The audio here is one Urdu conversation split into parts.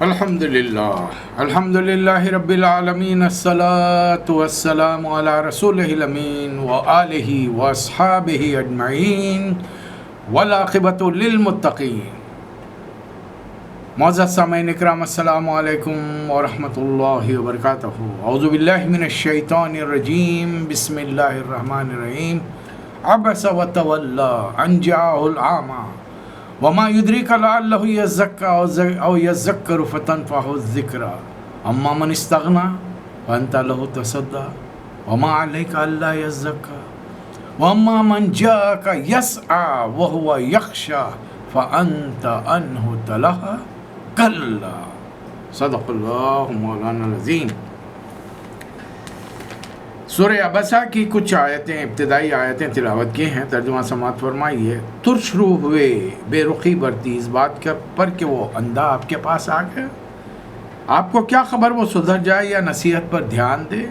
الحمدللہ رب العالمین، الصلاۃ والسلام علی رسولہ الامین وآلہ واصحابہ اجمعین والعاقبۃ للمتقین۔ معزز سامعین اکرام، السلام علیکم ورحمۃ اللہ وبرکاتہ۔ اعوذ باللہ من الشیطان الرجیم، بسم اللہ الرحمن الرحیم۔ عبس وتولی ان جاءہ الاعمی وما يدريك لعله يزكى او يذكر فتنفعه الذكرى اما من استغنى فانت له تصدى وما عليك الا يزكى واما من جاءك يسعى وهو يخشى فانت عنه تلهى كلا صدق الله مولانا العظیم۔ سورہ عبسہ کی کچھ آیتیں، ابتدائی آیتیں تلاوت کی ہیں، ترجمہ سماعت فرمائیے۔ ترش روح ہوئے، بے رخی برتی اس بات پر کہ وہ اندھا آپ کے پاس آ گیا۔ آپ کو کیا خبر وہ سدھر جائے یا نصیحت پر دھیان دے،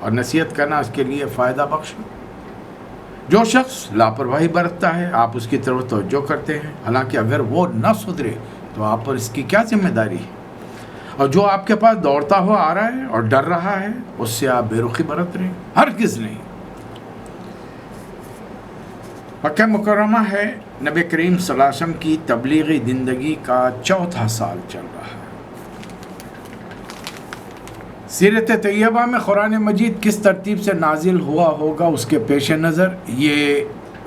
اور نصیحت کرنا اس کے لیے فائدہ بخش ہو۔ جو شخص لاپرواہی برتتا ہے آپ اس کی طرف توجہ کرتے ہیں، حالانکہ اگر وہ نہ سدھرے تو آپ پر اس کی کیا ذمہ داری ہے، اور جو آپ کے پاس دوڑتا ہوا آ رہا ہے اور ڈر رہا ہے اس سے آپ بے رخی برت رہے ہیں، ہرگز نہیں۔ مکہ مکرمہ ہے، نبی کریم صلی اللہ علیہ وسلم کی تبلیغی زندگی کا چوتھا سال چل رہا ہے۔ سیرت طیبہ میں قرآن مجید کس ترتیب سے نازل ہوا ہوگا اس کے پیش نظر یہ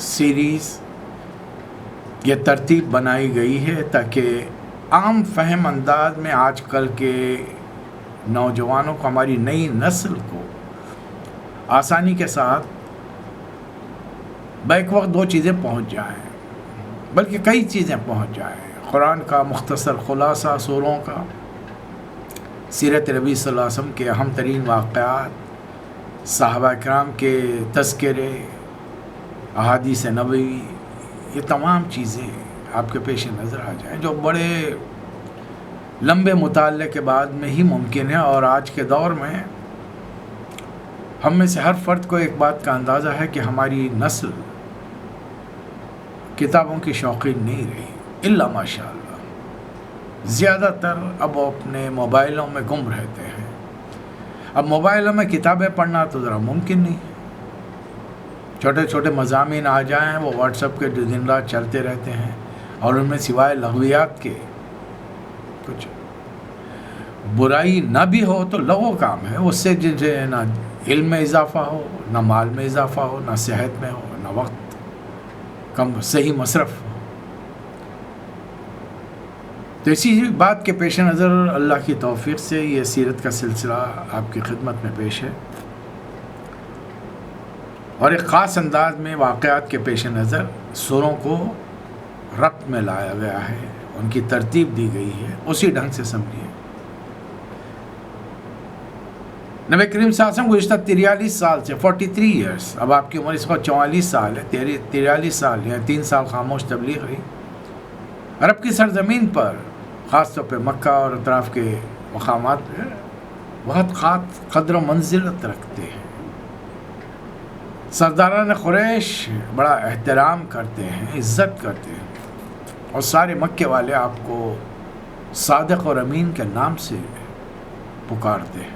سیریز، یہ ترتیب بنائی گئی ہے تاکہ عام فہم انداز میں آج کل کے نوجوانوں کو، ہماری نئی نسل کو آسانی کے ساتھ بیک وقت دو چیزیں پہنچ جائیں، بلکہ کئی چیزیں پہنچ جائیں۔ قرآن کا مختصر خلاصہ سوروں کا، سیرت نبی صلی اللہ علیہ وسلم کے اہم ترین واقعات، صحابہ کرام کے تذکرے، احادیث نبوی، یہ تمام چیزیں آپ کے پیش نظر آ جائیں جو بڑے لمبے مطالعے کے بعد میں ہی ممکن ہے۔ اور آج کے دور میں ہم میں سے ہر فرد کو ایک بات کا اندازہ ہے کہ ہماری نسل کتابوں کی شوقین نہیں رہی، الا ماشاء اللہ۔ زیادہ تر اب وہ اپنے موبائلوں میں گم رہتے ہیں۔ اب موبائلوں میں کتابیں پڑھنا تو ذرا ممکن نہیں ہے۔ چھوٹے چھوٹے مضامین آ جائیں، وہ واٹس ایپ کے دن رات چلتے رہتے ہیں، اور ان میں سوائے لغویات کے کچھ برائی نہ بھی ہو تو لغو کام ہے، اس سے نہ علم میں اضافہ ہو، نہ مال میں اضافہ ہو، نہ صحت میں ہو، نہ وقت کم صحیح مصرف ہو۔ تو اسی بات کے پیش نظر اللہ کی توفیق سے یہ سیرت کا سلسلہ آپ کی خدمت میں پیش ہے، اور ایک خاص انداز میں واقعات کے پیش نظر سوروں کو ربط میں لایا گیا ہے، ان کی ترتیب دی گئی ہے، اسی ڈھنگ سے سمجھیے۔ نبی کریم صلی اللہ علیہ وسلم گزشتہ 43 سال سے 43 ایئرس، اب آپ کی عمر اس وقت 44 سال ہے، 43 سال یا 3 سال خاموش تبلیغ رہی۔ عرب کی سرزمین پر، خاص طور پہ مکہ اور اطراف کے مقامات پہ بہت خاص قدر و منزلت رکھتے ہیں۔ سرداران قریش بڑا احترام کرتے ہیں، عزت کرتے ہیں، اور سارے مکے والے آپ کو صادق اور امین کے نام سے پکارتے ہیں۔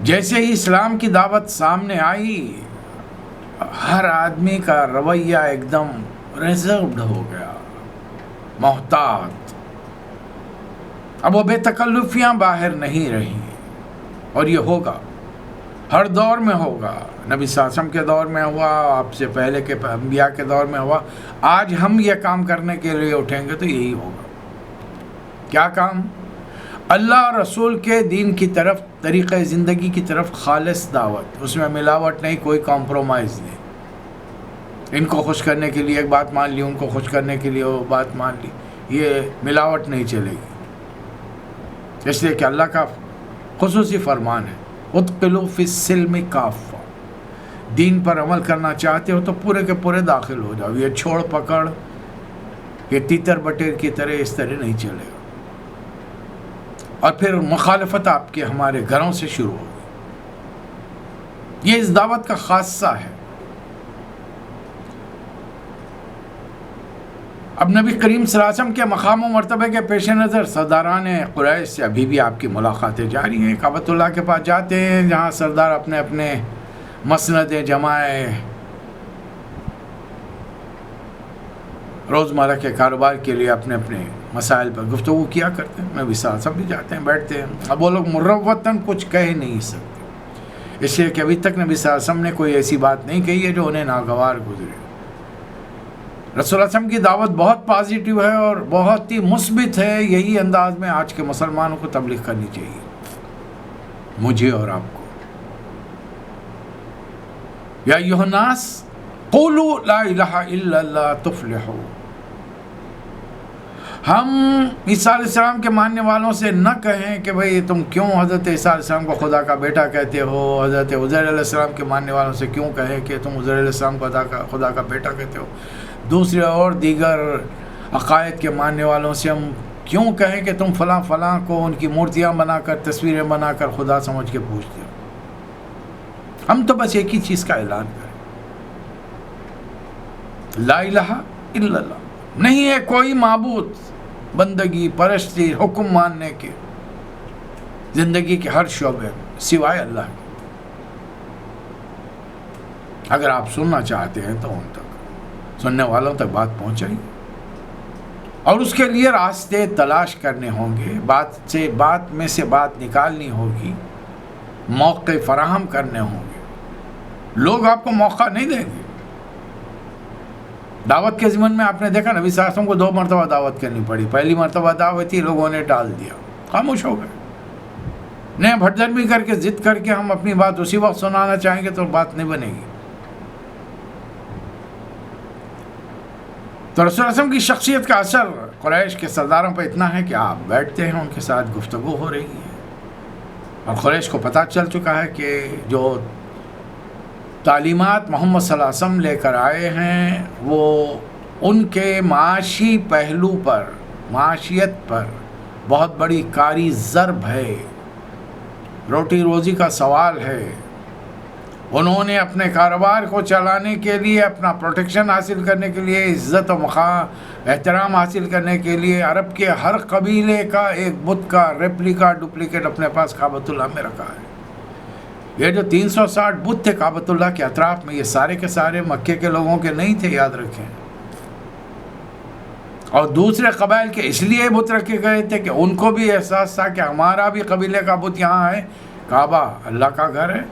جیسے ہی اسلام کی دعوت سامنے آئی، ہر آدمی کا رویہ ایک دم ریزروڈ ہو گیا، محتاط۔ اب وہ بے تکلفیاں باہر نہیں رہی، اور یہ ہوگا، ہر دور میں ہوگا۔ نبی صلی اللہ علیہ وسلم کے دور میں ہوا، آپ سے پہلے کے انبیاء کے دور میں ہوا، آج ہم یہ کام کرنے کے لیے اٹھیں گے تو یہی ہوگا۔ کیا کام؟ اللہ اور رسول کے دین کی طرف، طریقہ زندگی کی طرف خالص دعوت، اس میں ملاوٹ نہیں، کوئی کمپرومائز نہیں۔ ان کو خوش کرنے کے لیے ایک بات مان لی، ان کو خوش کرنے کے لیے وہ بات مان لی، یہ ملاوٹ نہیں چلے گی۔ اس لیے کہ اللہ کا خصوصی فرمان ہے، ادخلوا فی السلم کافہ، دین پر عمل کرنا چاہتے ہو تو پورے کے پورے داخل ہو جاؤ۔ یہ چھوڑ پکڑ، یہ تیتر بٹیر کی طرح اس طرح نہیں چلے گا، اور پھر مخالفت آپ کے ہمارے گھروں سے شروع ہوگی۔ یہ اس دعوت کا خاصہ ہے۔ اب نبی کریم صلی اللہ علیہ وسلم کے مقام و مرتبے کے پیش نظر سرداران قریش سے ابھی بھی آپ کی ملاقاتیں جاری ہیں. کعبۃ اللہ کے پاس جاتے ہیں جہاں سردار اپنے اپنے مسندیں جمائے روزمرہ کے کاروبار کے لیے اپنے اپنے مسائل پر گفتگو کیا کرتے ہیں. نبی صلی اللہ علیہ وسلم بھی جاتے ہیں, بیٹھتے ہیں. اب وہ لوگ مروتاً کچھ کہہ نہیں سکتے, اس لیے کہ ابھی تک نبی صلی اللہ علیہ وسلم نے کوئی ایسی بات نہیں کہی ہے جو انہیں ناگوار گزرے. رسول اللہ علیہ وسلم کی دعوت بہت پازیٹیو ہے اور بہت ہی مثبت ہے. یہی انداز میں آج کے مسلمانوں کو تبلیغ کرنی چاہیے, مجھے اور آپ کو. یا ایھا الناس قولوا لا الہ الا اللہ تفلحوا. ہم عیسیٰ علیہ السلام کے ماننے والوں سے نہ کہیں کہ بھئی تم کیوں حضرت عیسیٰ علیہ السلام کو خدا کا بیٹا کہتے ہو. حضرت عزیر علیہ السلام کے ماننے والوں سے کیوں کہیں کہ تم عزیر علیہ السلام کو خدا کا بیٹا کہتے ہو. دوسرے اور دیگر عقائد کے ماننے والوں سے ہم کیوں کہیں کہ تم فلاں فلاں کو ان کی مورتیاں بنا کر تصویریں بنا کر خدا سمجھ کے پوجتے ہو. ہم تو بس ایک ہی چیز کا اعلان کریں, لا الہ الا اللہ. نہیں ہے کوئی معبود بندگی پرستی حکم ماننے کے زندگی کے ہر شعبے سوائے اللہ کے. اگر آپ سننا چاہتے ہیں تو ان تک سننے والوں تک بات پہنچائیے, اور اس کے لیے راستے تلاش کرنے ہوں گے. بات میں سے بات نکالنی ہوگی, موقع فراہم کرنے ہوں گے. لوگ آپ کو موقع نہیں دیں گے. دعوت کے ضمن میں آپ نے دیکھا نبی صلی اللہ علیہ وسلم کو 2 مرتبہ دعوت کرنی پڑی. پہلی مرتبہ دعوت تھی, لوگوں نے ٹال دیا, خاموش ہو گئے. نہیں بھٹ درمی کر کے ضد کر کے ہم اپنی بات اسی وقت سنانا چاہیں گے تو بات نہیں بنے گی. تو رسول اللہ علیہ وسلم کی شخصیت کا اثر قریش کے سرداروں پہ اتنا ہے کہ آپ بیٹھتے ہیں, ان کے ساتھ گفتگو ہو رہی ہے, اور قریش کو پتہ چل چکا ہے کہ جو تعلیمات محمد صلی اللہ علیہ وسلم لے کر آئے ہیں وہ ان کے معاشی پہلو پر, معاشیت پر بہت بڑی کاری ضرب ہے, روٹی روزی کا سوال ہے. انہوں نے اپنے کاروبار کو چلانے کے لیے, اپنا پروٹیکشن حاصل کرنے کے لیے, عزت و مقام احترام حاصل کرنے کے لیے عرب کے ہر قبیلے کا ایک بت کا ریپلیکا ڈپلیکیٹ اپنے پاس کعبۃ اللہ میں رکھا ہے. یہ جو 360 بت تھے کعبۃ اللہ کے اطراف میں, یہ سارے کے سارے مکے کے لوگوں کے نہیں تھے, یاد رکھیں. اور دوسرے قبائل کے اس لیے بت رکھے گئے تھے کہ ان کو بھی احساس تھا کہ ہمارا بھی قبیلے کا بت یہاں ہے, کعبہ اللہ کا گھر ہے,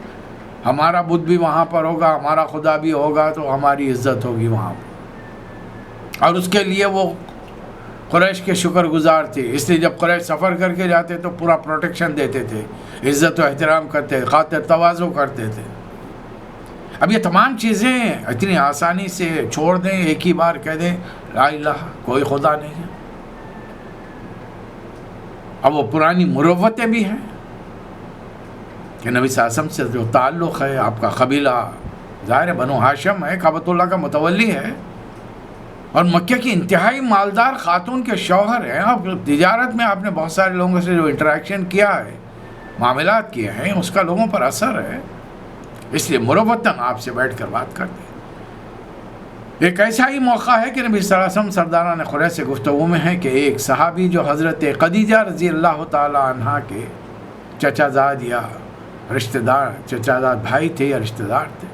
ہمارا بت بھی وہاں پر ہوگا, ہمارا خدا بھی ہوگا, تو ہماری عزت ہوگی وہاں پر. اور اس کے لیے وہ قریش کے شکر گزار تھے. اس لیے جب قریش سفر کر کے جاتے تو پورا پروٹیکشن دیتے تھے, عزت و احترام کرتے, خاطر تواضع کرتے تھے. اب یہ تمام چیزیں اتنی آسانی سے چھوڑ دیں, ایک ہی بار کہہ دیں لا الہ, کوئی خدا نہیں ہے. اب وہ پرانی مروتیں بھی ہیں کہ نبی صلی اللہ علیہ وسلم سے جو تعلق ہے, آپ کا قبیلہ ظاہر ہے بنو ہاشم ہے, کعبۃ اللہ کا متولی ہے, اور مکہ کی انتہائی مالدار خاتون کے شوہر ہیں. اب تجارت میں آپ نے بہت سارے لوگوں سے جو انٹریکشن کیا ہے, معاملات کیے ہیں, اس کا لوگوں پر اثر ہے. اس لیے مروتاً آپ سے بیٹھ کر بات کرتے ہیں. ایک ایسا ہی موقع ہے کہ نبی صلی اللہ علیہ وسلم سرداران قریش سے گفتگو میں ہے کہ ایک صحابی جو حضرت خدیجہ رضی اللہ تعالی عنہا کے چچا زاد یا رشتہ دار, چچا زاد بھائی تھے یا رشتہ دار تھے,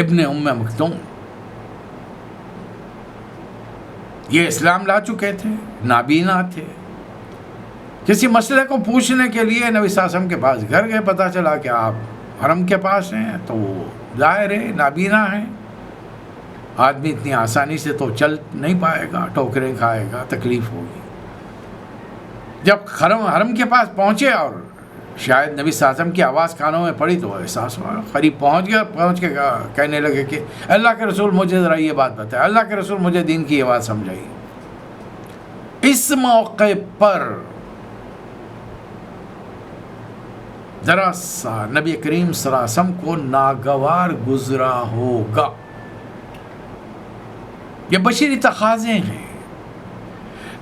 ابن ام مکتوم, یہ اسلام لا چکے تھے, نابینا تھے. کسی مسئلے کو پوچھنے کے لیے نبی صلی اللہ علیہ وسلم کے پاس گھر گئے, پتہ چلا کہ آپ حرم کے پاس ہیں, تو وہ ظاہر ہے نابینا ہیں. آدمی اتنی آسانی سے تو چل نہیں پائے گا, ٹوکریں کھائے گا, تکلیف ہوگی. جب حرم کے پاس پہنچے اور شاید نبی صلی اللہ علیہ وسلم کی آواز کانوں میں پڑی تو احساس ہوا, قریب پہنچ گیا, پہنچ کے کہنے لگے کہ اللہ کے رسول مجھے ذرا یہ بات بتائے, اللہ کے رسول مجھے دین کی یہ بات سمجھائیے. اس موقع پر ذرا سا نبی کریم صلی اللہ علیہ وسلم کو ناگوار گزرا ہوگا. یہ بشری تقاضے ہیں.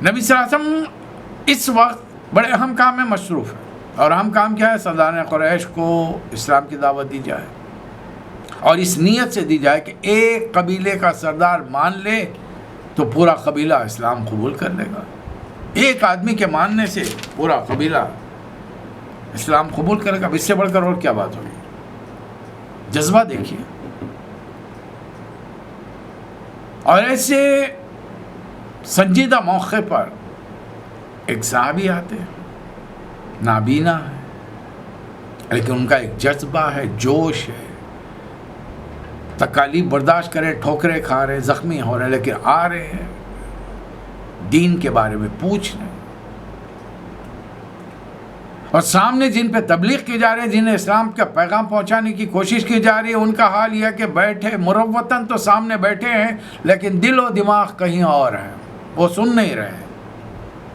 نبی صلی اللہ علیہ وسلم اس وقت بڑے اہم کام میں مصروف ہے, اور اہم کام کیا ہے؟ سردار قریش کو اسلام کی دعوت دی جائے, اور اس نیت سے دی جائے کہ ایک قبیلے کا سردار مان لے تو پورا قبیلہ اسلام قبول کر لے گا. ایک آدمی کے ماننے سے پورا قبیلہ اسلام قبول کرے گا. اس سے بڑھ کر اور کیا بات ہوگی؟ جذبہ دیکھیے. اور ایسے سنجیدہ موقع پر ایک صحابی آتے ہیں، نابینا ہے لیکن ان کا ایک جذبہ ہے، جوش ہے، تکالیف برداشت کرے، ٹھوکریں کھا رہے، زخمی ہو رہے، لیکن آ رہے ہیں دین کے بارے میں پوچھ رہے. اور سامنے جن پہ تبلیغ کی جا رہی ہے، جنہیں اسلام کا پیغام پہنچانے کی کوشش کی جا رہی ہے، ان کا حال یہ کہ بیٹھے مروتاً تو سامنے بیٹھے ہیں لیکن دل و دماغ کہیں اور ہے، وہ سن نہیں رہے.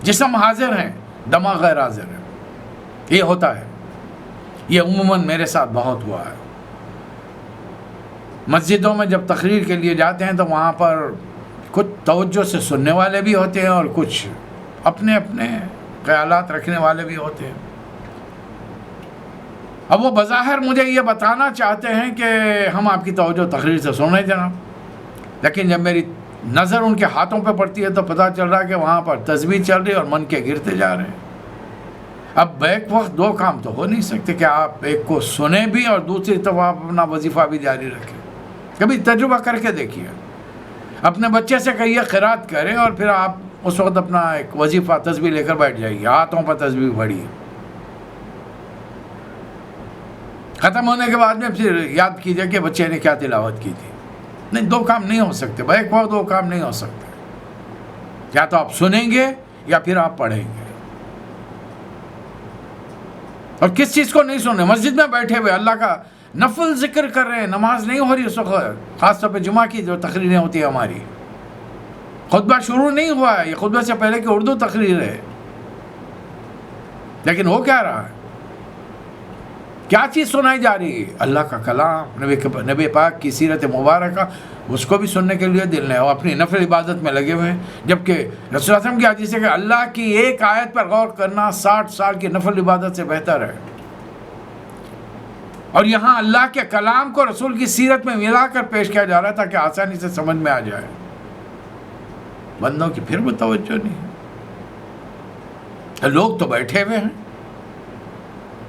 جسم حاضر ہیں، دماغ غیر حاضر ہے. یہ ہوتا ہے، یہ عموماً میرے ساتھ بہت ہوا ہے. مسجدوں میں جب تقریر کے لیے جاتے ہیں تو وہاں پر کچھ توجہ سے سننے والے بھی ہوتے ہیں اور کچھ اپنے اپنے خیالات رکھنے والے بھی ہوتے ہیں. اب وہ بظاہر مجھے یہ بتانا چاہتے ہیں کہ ہم آپ کی توجہ تقریر سے سن رہے جناب، لیکن جب میری نظر ان کے ہاتھوں پہ پڑتی ہے تو پتہ چل رہا ہے کہ وہاں پر تسبیح چل رہی ہے اور من کے گرتے جا رہے ہیں. اب ایک وقت دو کام تو ہو نہیں سکتے کہ آپ ایک کو سنیں بھی اور دوسری طرف آپ اپنا وظیفہ بھی جاری رکھیں. کبھی تجربہ کر کے دیکھیے. اپنے بچے سے کہیے قرات کریں اور پھر آپ اس وقت اپنا ایک وظیفہ تسبیح لے کر بیٹھ جائیے، ہاتھوں پر تسبیح پڑھیے. ختم ہونے کے بعد میں پھر یاد کیجئے کہ بچے نے کیا تلاوت کی تھی. نہیں، دو کام نہیں ہو سکتے بھائی، ایک وقت دو کام نہیں ہو سکتے. یا تو آپ سنیں گے یا پھر آپ پڑھیں گے. اور کس چیز کو نہیں سنیں؟ مسجد میں بیٹھے ہوئے اللہ کا نفل ذکر کر رہے ہیں، نماز نہیں ہو رہی اس وقت، خاص طور پہ جمعہ کی جو تقریریں ہوتی ہیں ہماری. خطبہ شروع نہیں ہوا ہے، یہ خطبہ سے پہلے کی اردو تقریر ہے، لیکن ہو کیا رہا ہے؟ کیا چیز سنائی جا رہی ہے؟ اللہ کا کلام، نبی پاک کی سیرت مبارکہ، اس کو بھی سننے کے لیے دل نہیں، اور اپنی نفل عبادت میں لگے ہوئے ہیں. جبکہ رسول اللہ صلی اللہ علیہ وسلم کی حدیث ہے کہ اللہ کی ایک آیت پر غور کرنا 60 سال کی نفل عبادت سے بہتر ہے. اور یہاں اللہ کے کلام کو رسول کی سیرت میں ملا کر پیش کیا جا رہا ہے تاکہ آسانی سے سمجھ میں آ جائے. بندوں کی پھر بھی توجہ نہیں ہے. لوگ تو بیٹھے ہوئے ہیں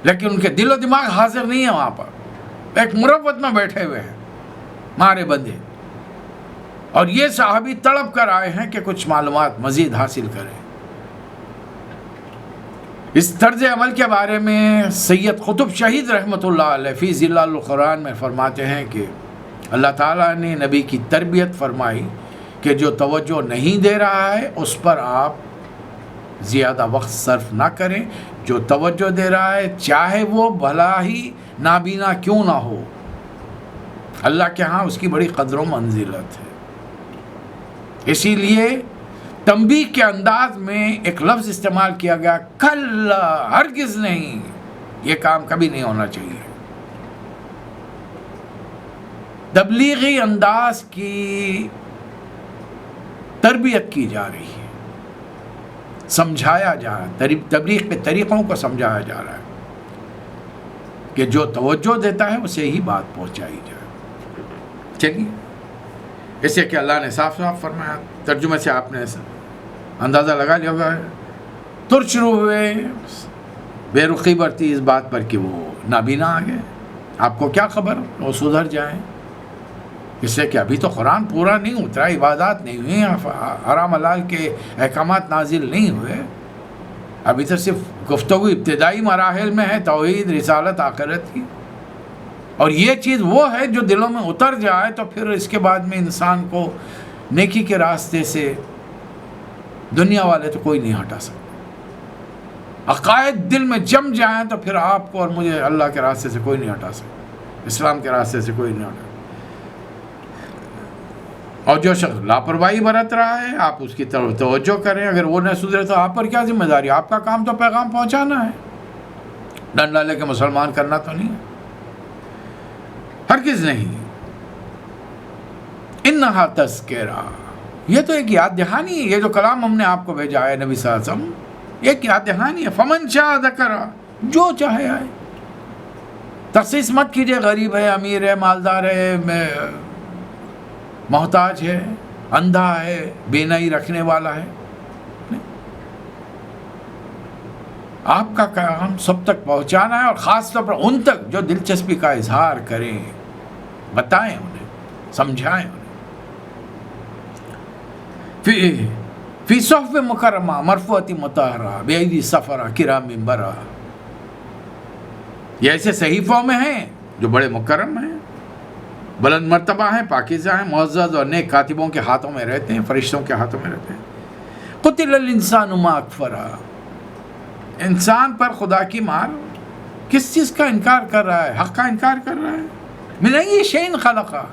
لیکن ان کے دل و دماغ حاضر نہیں ہے وہاں پر. ایک مروت میں بیٹھے ہوئے ہیں مارے بندے. اور یہ صحابی تڑپ کر آئے ہیں کہ کچھ معلومات مزید حاصل کریں. اس طرز عمل کے بارے میں سید قطب شہید رحمۃ اللہ علیہ فی ظلال القرآن میں فرماتے ہیں کہ اللہ تعالیٰ نے نبی کی تربیت فرمائی کہ جو توجہ نہیں دے رہا ہے اس پر آپ زیادہ وقت صرف نہ کریں. جو توجہ دے رہا ہے چاہے وہ بھلا ہی نابینا کیوں نہ ہو، اللہ کے ہاں اس کی بڑی قدر و منزلت ہے. اسی لیے تنبیہ کے انداز میں ایک لفظ استعمال کیا گیا، کلا، ہرگز نہیں، یہ کام کبھی نہیں ہونا چاہیے. تبلیغی انداز کی تربیت کی جا رہی ہے، سمجھایا جا رہا ہے، تبلیغ کے طریقوں کو سمجھایا جا رہا ہے کہ جو توجہ دیتا ہے اسے ہی بات پہنچائی جائے. چلیے، اسے کہ اللہ نے صاف صاف فرمایا، ترجمے سے آپ نے اندازہ لگا لیا ہوگا. ترش روح ہوئے، بے رخی برتی اس بات پر کہ وہ نابینا آ گئے. آپ کو کیا خبر وہ سدھر جائیں؟ اس سے کہ ابھی تو قرآن پورا نہیں اترا، عبادات نہیں ہوئی، حرام حلال کے احکامات نازل نہیں ہوئے. ابھی تو صرف گفتگو ابتدائی مراحل میں ہے، توحید، رسالت، آخرت کی. اور یہ چیز وہ ہے جو دلوں میں اتر جائے تو پھر اس کے بعد میں انسان کو نیکی کے راستے سے دنیا والے تو کوئی نہیں ہٹا سکتے. عقائد دل میں جم جائیں تو پھر آپ کو اور مجھے اللہ کے راستے سے کوئی نہیں ہٹا سکتا، اسلام کے راستے سے کوئی نہیں ہٹا. اور جو شخص لاپرواہی برت رہا ہے آپ اس کی طرف توجہ کریں. اگر وہ نہ سدھرے تو آپ پر کیا ذمہ داری؟ آپ کا کام تو پیغام پہنچانا ہے، ڈنڈا لے کے مسلمان کرنا تو نہیں ہے، ہرگز نہیں. انہا تذکرہ، یہ تو ایک یاد دہانی ہے. یہ جو کلام ہم نے آپ کو بھیجا ہے نبی صلی اللہ علیہ وسلم، ایک یاد دہانی ہے. فمن شاء ذکر، جو چاہے آئے. تخصیص مت کیجئے غریب ہے، امیر ہے، مالدار ہے، محتاج ہے. اندھا ہے، بینائی رکھنے والا ہے. آپ کا کام سب تک پہنچانا ہے، اور خاص طور پر ان تک جو دلچسپی کا اظہار کریں، بتائیں انہیں، سمجھائیں انہیں. فی صحف مکرمہ مرفوعۃ مطہرہ بایدی سفرہ کرام بررہ. یہ ایسے صحیفوں میں ہیں جو بڑے مکرم ہیں، بلند مرتبہ ہیں، پاکیزہ ہیں، معزز اور نیک کاتبوں کے ہاتھوں میں رہتے ہیں، فرشتوں کے ہاتھوں میں رہتے ہیں. قتل الانسان ما اکفرہ. انسان پر خدا کی مار، کس چیز کا انکار کر رہا ہے؟ حق کا انکار کر رہا ہے. من ای شیء خلقہ.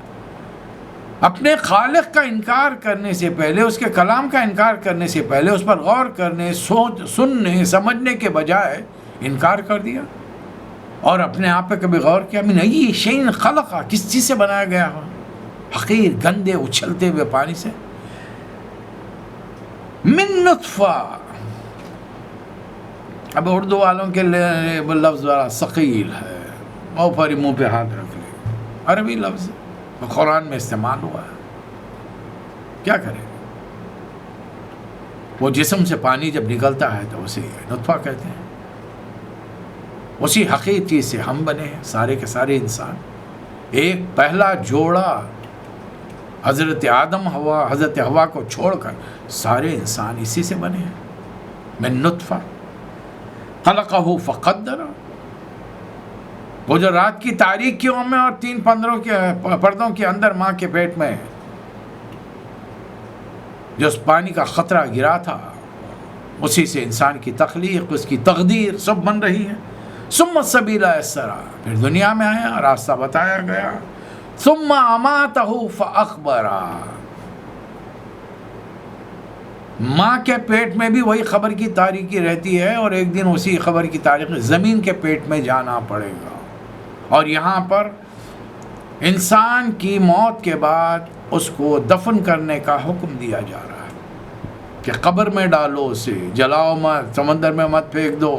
اپنے خالق کا انکار کرنے سے پہلے، اس کے کلام کا انکار کرنے سے پہلے، اس پر غور کرنے، سننے، سمجھنے کے بجائے انکار کر دیا، اور اپنے آپ پہ کبھی غور کیا؟ من ای شیء خلقہ. کس چیز سے بنایا گیا ہو؟ حقیر، گندے، اچھلتے ہوئے پانی سے. من نطفہ. اب اردو والوں کے لفظ ذرا ثقیل ہے، اور پھر منہ پہ ہاتھ رکھ لے. عربی لفظ قرآن میں استعمال ہوا ہے، کیا کریں؟ وہ جسم سے پانی جب نکلتا ہے تو اسے نطفہ کہتے ہیں. اسی حقیقی چیز سے ہم بنے ہیں، سارے کے سارے انسان. ایک پہلا جوڑا حضرت آدم ہوا، حضرت حوا کو چھوڑ کر سارے انسان اسی سے بنے ہیں. من نطفہ خلقہ فقدرہ. وہ جو رات کی تاریکیوں میں اور 3 پردوں کے اندر ماں کے پیٹ میں جو اس پانی کا خطرہ گرا تھا، اسی سے انسان کی تخلیق، اس کی تقدیر سب بن رہی ہے. ثم السبیل یسرہ. پھر دنیا میں آیا، راستہ بتایا گیا. ثم اماتہ فاخبرہ. ماں کے پیٹ میں بھی وہی خبر کی تاریکی رہتی ہے، اور ایک دن اسی خبر کی تاریکی زمین کے پیٹ میں جانا پڑے گا. اور یہاں پر انسان کی موت کے بعد اس کو دفن کرنے کا حکم دیا جا رہا ہے کہ قبر میں ڈالو، اسے جلاؤ مت، سمندر میں مت پھینک دو،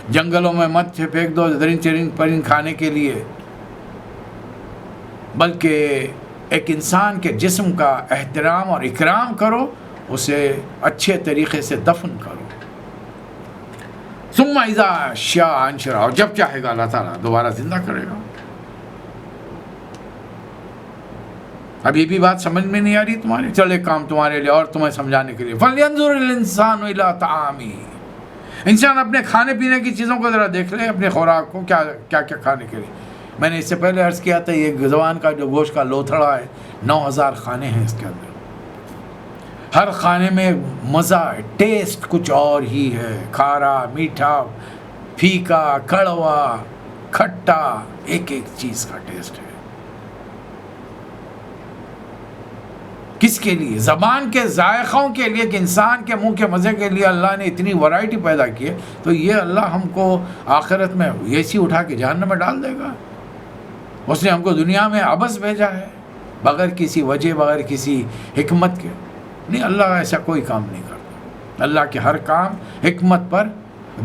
جنگلوں میں مت پھینک دو درند پرند کھانے کے لیے، بلکہ ایک انسان کے جسم کا احترام اور اکرام کرو، اسے اچھے طریقے سے دفن کرو. ثم اذا شاء انشرہ. اور جب چاہے گا اللہ تعالیٰ دوبارہ زندہ کرے گا. اب یہ بھی بات سمجھ میں نہیں آ رہی تمہارے؟ چل ایک کام تمہارے لیے اور تمہیں سمجھانے کے لیے. فَلْيَنْظُرِ الْإِنسَانُ إِلَىٰ طَعَامِهِ. انسان اپنے کھانے پینے کی چیزوں کو ذرا دیکھ لے، اپنے خوراک کو کیا کیا کھانے کے لیے. میں نے اس سے پہلے عرض کیا تھا، یہ زبان کا جو گوشت کا لوتھڑا ہے، 9000 کھانے ہیں اس کے اندر. ہر کھانے میں مزہ، ٹیسٹ کچھ اور ہی ہے. کھارا، میٹھا، پھیکا، کڑوا، کھٹا، ایک ایک چیز کا ٹیسٹ ہے. کس کے لیے؟ زبان کے ذائقوں کے لیے، کہ انسان کے منہ کے مزے کے لیے اللہ نے اتنی ورائٹی پیدا کی ہے. تو یہ اللہ ہم کو آخرت میں ایسی اٹھا کے جہنم میں ڈال دے گا؟ اس نے ہم کو دنیا میں عبث بھیجا ہے، بغیر کسی وجہ، بغیر کسی حکمت کے. نہیں، اللہ ایسا کوئی کام نہیں کرتا. اللہ کے ہر کام حکمت پر،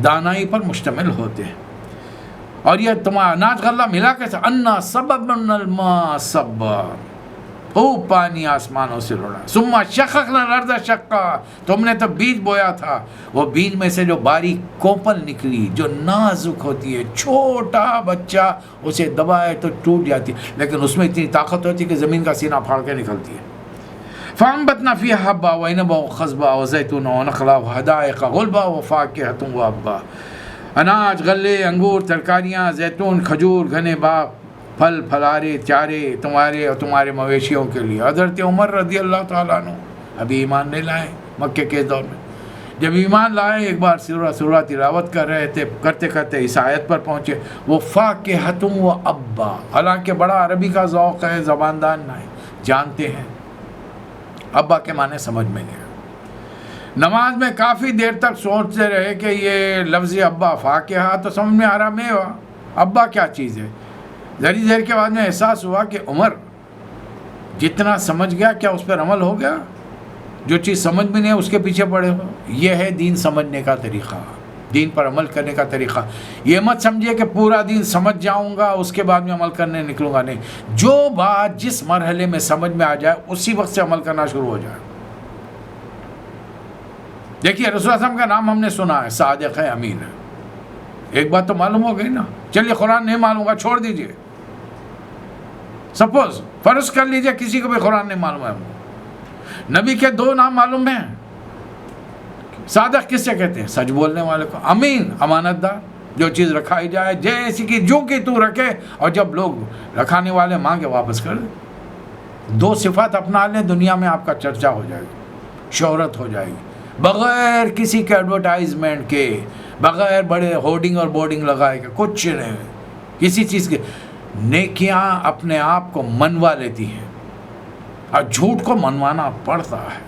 دانائی پر مشتمل ہوتے ہیں. اور یہ تمہارا اناج غلہ ملا کیسے؟ انا صببنا الماء صبا. خوب پانی آسمانوں سے لڑا. ثم شققنا الارض شقا. تم نے تو بیج بویا تھا، وہ بیج میں سے جو باریک کوپل نکلی، جو نازک ہوتی ہے، چھوٹا بچہ اسے دبائے تو ٹوٹ جاتی، لیکن اس میں اتنی طاقت ہوتی ہے کہ زمین کا سینہ پھاڑ کے نکلتی ہے. فَأَنبَتْنَا فِيهَا حَبًّا وَعِنَبًا وَقَضْبًا وَزَيْتُونًا وَنَخْلًا وَحَدَائِقَ غُلْبًا وَفَاكِهَةً وَأَبًّا. اناج، غلے، انگور، ترکاریاں، زیتون، کھجور، گھنے باغ، پھل پھلارے، چارے تمہارے اور تمہارے مویشیوں کے لیے. حضرت عمر رضی اللہ تعالیٰ عنہ ابھی ایمان نہیں لائے مکے کے دور میں. جب ایمان لائے، ایک بار سورہ تلاوت کر رہے تھے، کرتے کرتے اس آیت پر پہنچے، وَفَاكِهَةً وَأَبًّا. حالانکہ بڑا عربی کا ذوق ہے، زباندان نہیں جانتے ہیں. ابا کے معنی سمجھ میں نہیں آئے. نماز میں کافی دیر تک سوچتے رہے کہ یہ لفظ ابا، فاکہہ تو سمجھ میں آ رہا، میوہ، ابا کیا چیز ہے. ذری دیر کے بعد میں احساس ہوا کہ عمر جتنا سمجھ گیا، کیا اس پر عمل ہو گیا؟ جو چیز سمجھ میں نہیں ہے اس کے پیچھے پڑے ہو. یہ ہے دین سمجھنے کا طریقہ. دین پر عمل کرنے کا طریقہ. یہ مت سمجھیے کہ پورا دین سمجھ جاؤں گا اس کے بعد میں عمل کرنے نکلوں گا، نہیں. جو بات جس مرحلے میں سمجھ میں آ جائے اسی وقت سے عمل کرنا شروع ہو جائے. دیکھیے رسول اللہ صلی اللہ علیہ وسلم کا نام ہم نے سنا ہے، صادق ہے، امین ہے. ایک بات تو معلوم ہو گئی نا. چلیے قرآن نہیں معلوم ہوگا، چھوڑ دیجئے. سپوز فرض کر لیجئے کسی کو بھی قرآن نہیں معلوم ہے. نبی کے 2 نام معلوم ہیں. صادق کس سے کہتے ہیں؟ سچ بولنے والے کو. امین امانت دار، جو چیز رکھائی جائے جیسی کہ جو کہ تو رکھے، اور جب لوگ رکھانے والے مانگے واپس کر دے. 2 صفات اپنا لیں، دنیا میں آپ کا چرچا ہو جائے گی، شہرت ہو جائے گی، بغیر کسی کے ایڈورٹائزمنٹ کے، بغیر بڑے ہورڈنگ اور بورڈنگ لگائے گا، کچھ نہیں کسی چیز کے. نیکیاں اپنے آپ کو منوا لیتی ہیں اور جھوٹ کو منوانا پڑتا ہے.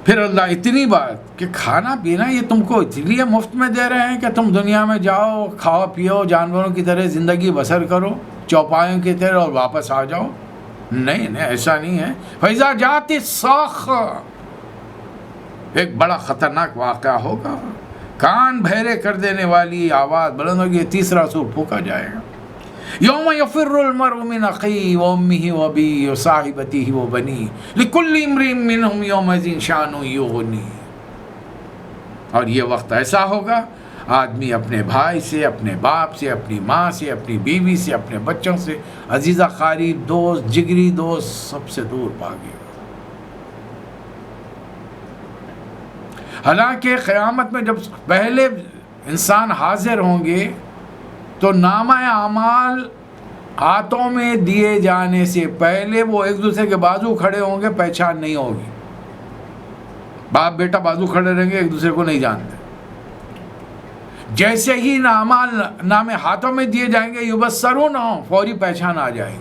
پھر اللہ اتنی بات کہ کھانا پینا یہ تم کو اس لیے مفت میں دے رہے ہیں کہ تم دنیا میں جاؤ، کھاؤ پیو، جانوروں کی طرح زندگی بسر کرو، چوپایوں کی طرح، اور واپس آ جاؤ. نہیں ایسا نہیں ہے. فَإِذَا جَاءَتِ الصَّاخَّةُ، ایک بڑا خطرناک واقعہ ہوگا، کان بہرے کر دینے والی آواز بلند ہوگی، 3 سور پھونکا جائے گا. یوم یفر المرء من اخیہ وامہ وابیہ وصاحبتہ وبنیہ لکل امرئ منہم یومئذ شأن یغنیہ. اور یہ وقت ایسا ہوگا آدمی اپنے بھائی سے، اپنے باپ سے، اپنی ماں سے، اپنی بیوی سے، اپنے بچوں سے، عزیزہ قریب دوست، جگری دوست، سب سے دور بھاگے گا. حالانکہ قیامت میں جب پہلے انسان حاضر ہوں گے تو نامہ اعمال ہاتھوں میں دیے جانے سے پہلے وہ ایک دوسرے کے بازو کھڑے ہوں گے، پہچان نہیں ہوگی. باپ بیٹا بازو کھڑے رہیں گے، ایک دوسرے کو نہیں جانتے. جیسے ہی نامے ہاتھوں میں دیے جائیں گے، یبصرون، فوری پہچان آ جائے گی.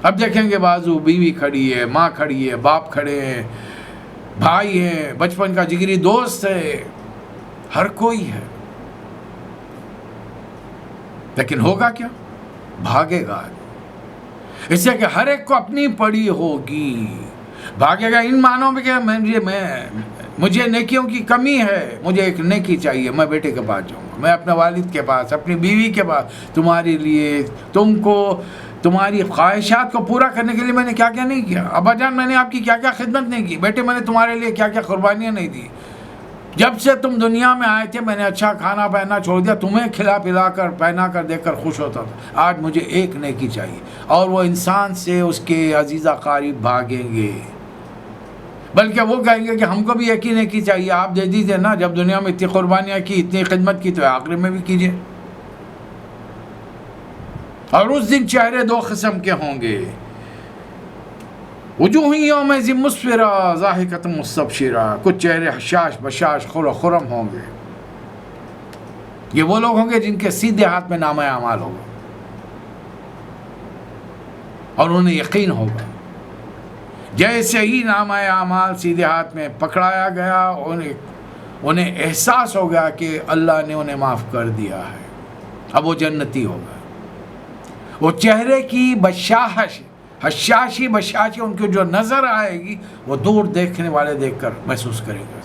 اب دیکھیں گے بازو، بیوی کھڑی ہے، ماں کھڑی ہے، باپ کھڑے ہیں، بھائی ہے، بچپن کا جگری دوست ہے، ہر کوئی ہے. لیکن ہوگا کیا؟ بھاگے گا. اس سے کہ ہر ایک کو اپنی پڑی ہوگی. بھاگے گا ان معنوں میں کہ مجھے نیکیوں کی کمی ہے، مجھے ایک نیکی چاہیے، میں بیٹے کے پاس جاؤں گا، میں اپنے والد کے پاس، اپنی بیوی کے پاس. تمہارے لیے، تم کو، تمہاری خواہشات کو پورا کرنے کے لیے میں نے کیا کیا نہیں کیا. ابا جان میں نے آپ کی کیا کیا خدمت نہیں کی. بیٹے میں نے تمہارے لیے کیا کیا قربانیاں نہیں دی. جب سے تم دنیا میں آئے تھے میں نے اچھا کھانا پہننا چھوڑ دیا، تمہیں کھلا پلا کر پہنا کر دیکھ کر خوش ہوتا تھا. آج مجھے ایک نیکی چاہیے. اور وہ انسان سے اس کے عزیزہ قریب بھاگیں گے، بلکہ وہ کہیں گے کہ ہم کو بھی ایک ہی نیکی چاہیے، آپ دے دیجیے نا. جب دنیا میں اتنی قربانیاں کی، اتنی خدمت کی، تو آخر میں بھی کیجیے. اور اس دن چہرے 2 قسم کے ہوں گے. وجوہ یومئذ مسفرہ ضاحکۃ مستبشرہ، کچھ چہرے حشاش بشاش خرم ہوں گے. یہ وہ لوگ ہوں گے جن کے سیدھے ہاتھ میں نامہ اعمال ہوگا اور انہیں یقین ہوگا. جیسے ہی نامہ اعمال سیدھے ہاتھ میں پکڑایا گیا، انہیں احساس ہو گیا کہ اللہ نے انہیں معاف کر دیا ہے، اب وہ جنتی ہوگا. وہ چہرے کی بشاشی ان کی جو نظر آئے گی، وہ دور دیکھنے والے دیکھ کر محسوس کرے گا.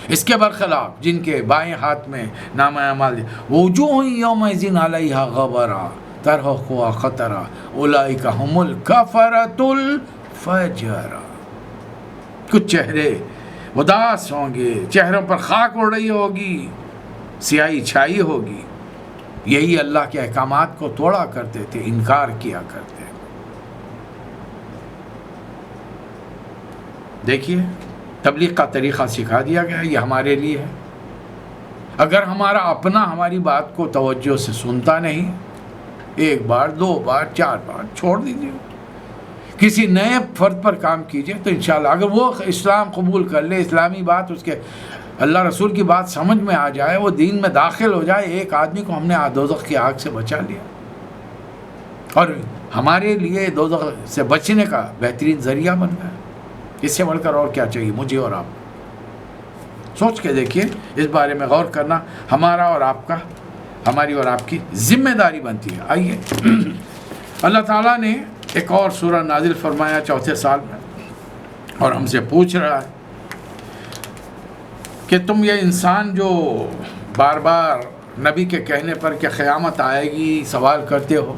اس کے برخلاف جن کے بائیں ہاتھ میں نامہ اعمال، وجوہ یومئذ علیہا غبرہ ترہقها قترہ اولئک ھم الکفرۃ الفجرہ. کچھ چہرے اداس ہوں گے، چہروں پر خاک اڑ رہی ہوگی، سیاہی چھائی ہوگی. یہی اللہ کے احکامات کو توڑا کرتے تھے، انکار کیا کرتے. دیکھیے تبلیغ کا طریقہ سکھا دیا گیا، یہ ہمارے لیے ہے. اگر ہمارا اپنا ہماری بات کو توجہ سے سنتا نہیں، 1 بار 2 بار 4 بار چھوڑ دیجیے. کسی نئے فرد پر کام کیجیے تو انشاءاللہ اگر وہ اسلام قبول کر لے، اسلامی بات، اس کے اللہ رسول کی بات سمجھ میں آ جائے، وہ دین میں داخل ہو جائے، ایک آدمی کو ہم نے دوزخ کی آگ سے بچا لیا. اور ہمارے لیے دوزخ سے بچنے کا بہترین ذریعہ بن گیا. اس سے بڑھ کر اور کیا چاہیے مجھے اور آپ؟ سوچ کے دیکھیے، اس بارے میں غور کرنا ہمارا اور آپ کا، ہماری اور آپ کی ذمہ داری بنتی ہے. آئیے اللہ تعالیٰ نے ایک اور سورہ نازل فرمایا 4تھے سال میں، اور ہم سے پوچھ رہا ہے کہ تم یہ انسان جو بار بار نبی کے کہنے پر کہ قیامت آئے گی سوال کرتے ہو،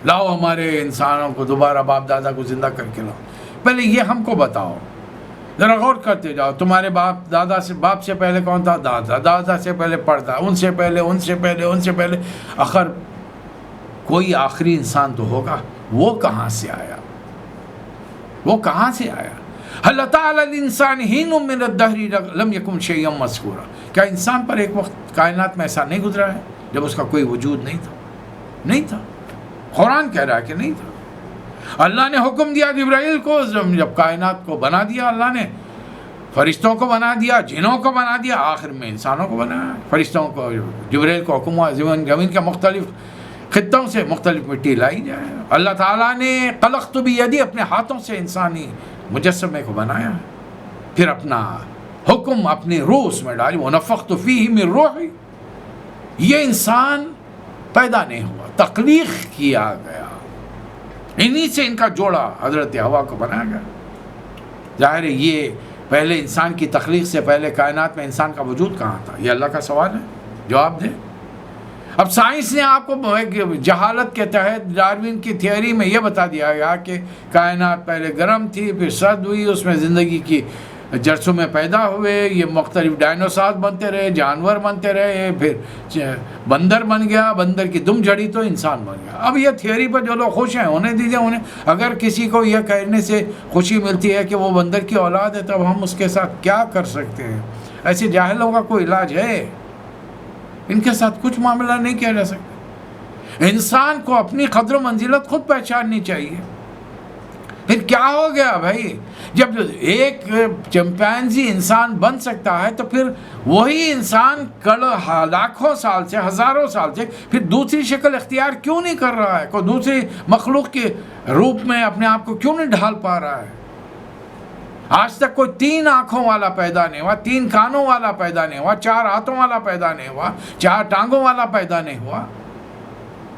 لاؤ ہمارے انسانوں کو دوبارہ باپ دادا کو زندہ کر کے لاؤ، پہلے یہ ہم کو بتاؤ، ذرا غور کرتے جاؤ، تمہارے باپ سے پہلے کون تھا؟ دادا سے پہلے پڑھتا، ان سے پہلے آخر کوئی آخری انسان تو ہوگا، وہ کہاں سے آیا؟ حل تعالی الانسان حین من الدہر لم یکن شیئا مذکورا، کیا انسان پر ایک وقت کائنات میں ایسا نہیں گزرا ہے جب اس کا کوئی وجود نہیں تھا؟ قرآن کہہ رہا ہے کہ نہیں تھا۔ اللہ نے حکم دیا جبرائیل کو، جب کائنات کو بنا دیا اللہ نے، فرشتوں کو بنا دیا، جنوں کو بنا دیا، آخر میں انسانوں کو بنایا۔ فرشتوں کو، جبرائیل کو حکم ہوا زمین کے مختلف خطوں سے مختلف مٹی لائی جائے۔ اللہ تعالیٰ نے خلقت بیدی، اپنے ہاتھوں سے انسانی مجسمے کو بنایا، پھر اپنا حکم اپنی روح اس میں ڈالی، وَنَفَخْتُ فِيهِ مِن رُوحِي۔ یہ انسان پیدا نہیں ہوا، تخلیق کیا گیا، انہی سے ان کا جوڑا حضرت حوا کو بنایا گیا۔ ظاہر ہے یہ پہلے انسان کی تخلیق سے پہلے کائنات میں انسان کا وجود کہاں تھا؟ یہ اللہ کا سوال ہے، جواب دیں۔ اب سائنس نے آپ کو جہالت کے تحت ڈارون کی تھیوری میں یہ بتا دیا گیا کہ کائنات پہلے گرم تھی، پھر سرد ہوئی، اس میں زندگی کی جرسوں میں پیدا ہوئے، یہ مختلف ڈائنوسار بنتے رہے، جانور بنتے رہے، پھر بندر بن گیا، بندر کی دم جھڑی تو انسان بن گیا۔ اب یہ تھیوری پر جو لوگ خوش ہیں ہونے دیجیے انہیں، اگر کسی کو یہ کہنے سے خوشی ملتی ہے کہ وہ بندر کی اولاد ہے، تب ہم اس کے ساتھ کیا کر سکتے ہیں؟ ایسے جاہلوں کا کوئی علاج ہے؟ ان کے ساتھ کچھ معاملہ نہیں کیا جا سکتا۔ انسان کو اپنی قدر و منزلت خود پہچاننی چاہیے۔ پھر کیا ہو گیا بھائی؟ جب ایک چمپینزی انسان بن سکتا ہے تو پھر وہی انسان لاکھوں سال سے، ہزاروں سال سے پھر دوسری شکل اختیار کیوں نہیں کر رہا ہے؟ کوئی دوسری مخلوق کے روپ میں اپنے آپ کو کیوں نہیں ڈھال پا رہا ہے؟ آج تک کوئی 3 آنکھوں والا پیدا نہیں ہوا، 3 کانوں والا پیدا نہیں ہوا، 4 ہاتھوں والا پیدا نہیں ہوا، 4 ٹانگوں والا پیدا نہیں ہوا۔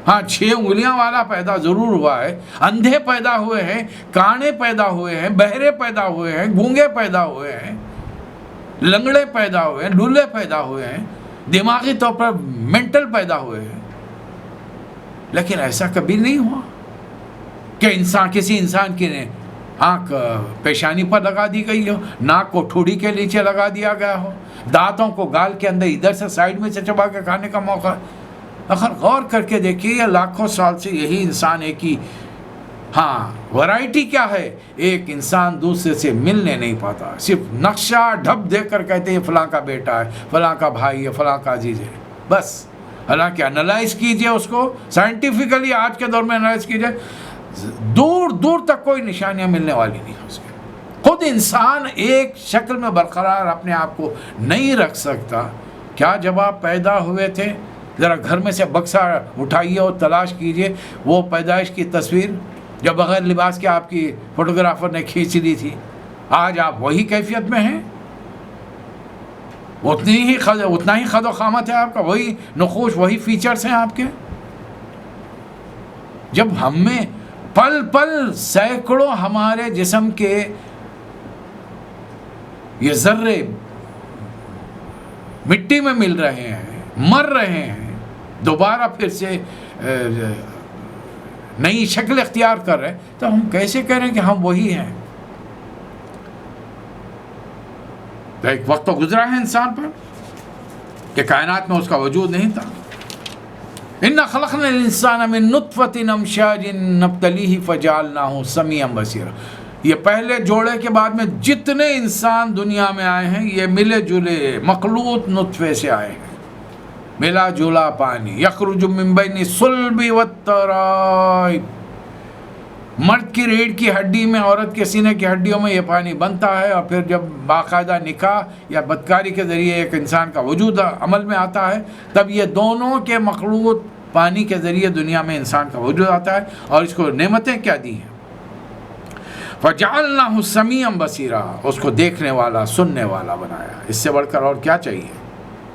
ہاں 6 انگلیاں والا پیدا ضرور ہوا ہے۔ اندھے پیدا ہوئے ہیں، کانے پیدا ہوئے ہیں، بہرے پیدا ہوئے ہیں، گونگے پیدا ہوئے ہیں، لنگڑے پیدا ہوئے ہیں، لولے پیدا ہوئے ہیں، دماغی طور پر مینٹل پیدا ہوئے ہیں، لیکن ایسا کبھی نہیں ہوا کہ کسی انسان کی آنکھ پیشانی پر لگا دی گئی ہو، ناک کو ٹھوڑی کے نیچے لگا دیا گیا ہو، دانتوں کو گال کے اندر ادھر سے سائیڈ میں سے چبا کے کھانے کا موقع۔ آخر غور کر کے دیکھیے، یہ لاکھوں سال سے یہی انسان ہے کہ ورائٹی کیا ہے؟ ایک انسان دوسرے سے ملنے نہیں پاتا، صرف نقشہ ڈھب دیکھ کر کہتے ہیں فلاں کا بیٹا ہے، فلاں کا بھائی ہے، فلاں کا عزیز ہے، بس۔ حالانکہ انالائز کیجئے اس کو سائنٹیفکلی، آج کے دور میں انالائز کیجئے، دور دور تک کوئی نشانیاں ملنے والی نہیں ہو سکتی۔ خود انسان ایک شکل میں برقرار اپنے آپ کو نہیں رکھ سکتا۔ کیا جب آپ پیدا ہوئے تھے، ذرا گھر میں سے بکسا اٹھائیے اور تلاش کیجئے وہ پیدائش کی تصویر جو بغیر لباس کے آپ کی فوٹوگرافر نے کھینچ لی تھی۔ آج آپ وہی کیفیت میں ہیں، اتنا ہی خد و خامت ہے آپ کا، وہی نقوش، وہی فیچرز ہیں آپ کے۔ جب ہم میں پل پل سینکڑوں ہمارے جسم کے یہ ذرے مٹی میں مل رہے ہیں، مر رہے ہیں، دوبارہ پھر سے نئی شکل اختیار کر رہے ہیں، تو ہم کیسے کہہ رہے ہیں کہ ہم وہی ہیں؟ تو ایک وقت تو گزرا ہے انسان پر کہ کائنات میں اس کا وجود نہیں تھا۔ اِنَّا خَلَقْنَا الْإِنسَانَ مِن نُطْفَةٍ أَمْشَاجٍ نَبْتَلِيهِ فَجَعَلْنَاهُ سَمِيعًا بَصِيرًا۔ یہ پہلے جوڑے کے بعد میں جتنے انسان دنیا میں آئے ہیں، یہ ملے جلے مخلوط نطفے سے آئے ہیں، ملا جلا پانی، یخرج من بین الصلب والترائب۔ مرد کی ریڑھ کی ہڈی میں، عورت کے سینے کی ہڈیوں میں یہ پانی بنتا ہے، اور پھر جب باقاعدہ نکاح یا بدکاری کے ذریعے ایک انسان کا وجود عمل میں آتا ہے، تب یہ دونوں کے مخلوط پانی کے ذریعے دنیا میں انسان کا وجود آتا ہے، اور اس کو نعمتیں کیا دی ہیں؟ فَجَعَلْنَاهُ سَمِيعًا بَصِيرًا، اس کو دیکھنے والا، سننے والا بنایا۔ اس سے بڑھ کر اور کیا چاہیے؟